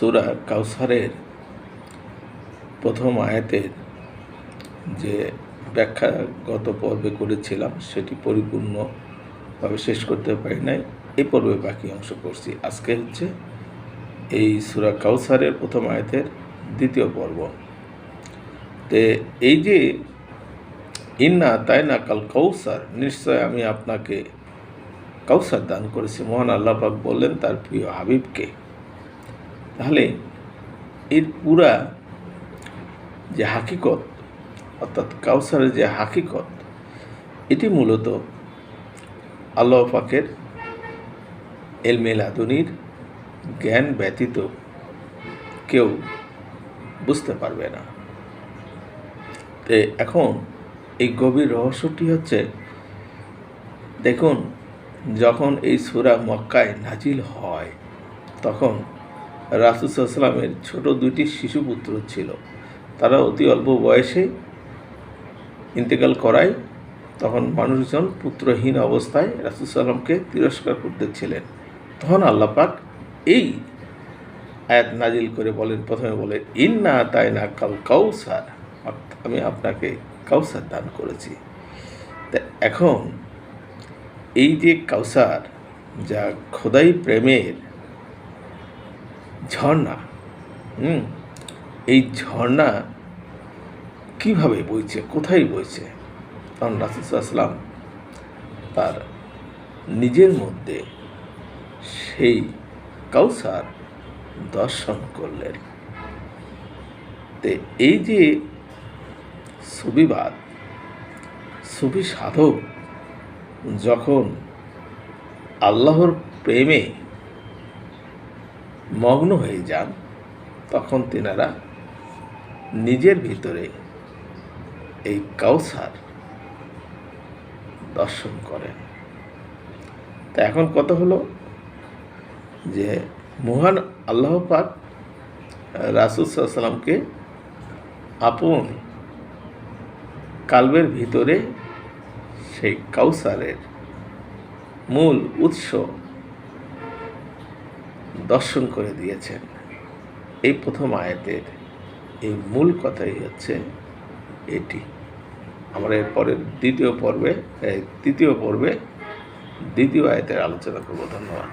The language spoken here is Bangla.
সূরা কাউসারের প্রথম আয়াতের যে ব্যাখ্যা গত পর্বে করেছিলাম সেটি পরিপূর্ণভাবে শেষ করতে পারি নাই। এই পর্বে বাকি অংশ করছি। আজকে হচ্ছে এই সূরা কাউসারের প্রথম আয়াতের দ্বিতীয় পর্ব। তে এই যে ইন্না তাইনা কাল কাউসার, নিশ্চয় আমি আপনাকে কাউসার দান করেছি। মহান আল্লাহ পাক বললেন তার প্রিয় হাবিবকে। তাহলে এর পুরা যে হাকিকত, অর্থাৎ কাউসারের যে হাকিকত, এটি মূলত আল্লাহ পাকের এলমে লাদুনির জ্ঞান ব্যতীত কেউ বুঝতে পারবে না। তো এখন এই গভীর রহস্যটি হচ্ছে, দেখুন, যখন এই সূরা মক্কায় নাজিল হয় তখন রাসূল সাল্লাল্লাহু আলাইহি ওয়াসাল্লামের ছোট দুইটি শিশুপুত্র ছিল। তারা অতি অল্প বয়সে ইন্তেকাল করায় তখন মানুষজন পুত্রহীন অবস্থায় রাসূল সাল্লাল্লাহু আলাইহি ওয়াসাল্লামকে তিরস্কার করতেছিলেন। তখন আল্লাহ পাক এই আয়াত নাজিল করে বলেন, প্রথমে বলে ইন্না তাইনা কাল কাউসার, আমি আপনাকে কাউসার দান করেছি। তা এখন এই যে কাউসার, যা খোদাই প্রেমের ঝর্ণা, এই ঝর্ণা কিভাবে বইছে, কোথায় বইছে? তখন রাসূল সাল্লাল্লাহু আলাইহি ওয়াসাল্লাম তার নিজের মধ্যে সেই কাউসার দর্শন করলেন। তে এই যে সুফিবাদ, সুফি সাধক যখন আল্লাহর প্রেমে মগ্ন হয়ে যান তখন তেনারা নিজের ভিতরে এই কাউসার দর্শন করেন। তা এখন কথা হলো যে মহান আল্লাহ পাক রাসূল সাল্লাল্লাহু আলাইহি ওয়াসাল্লামকে আপন কালবের ভিতরে সেই কাউসারের মূল উৎস দর্শন করে দিয়েছেন। এই প্রথম আয়াতের এই মূল কথাই হচ্ছে এটি। আমরা এর পরের তৃতীয় পর্বে দ্বিতীয় আয়াতের আলোচনা করব। ধন্যবাদ।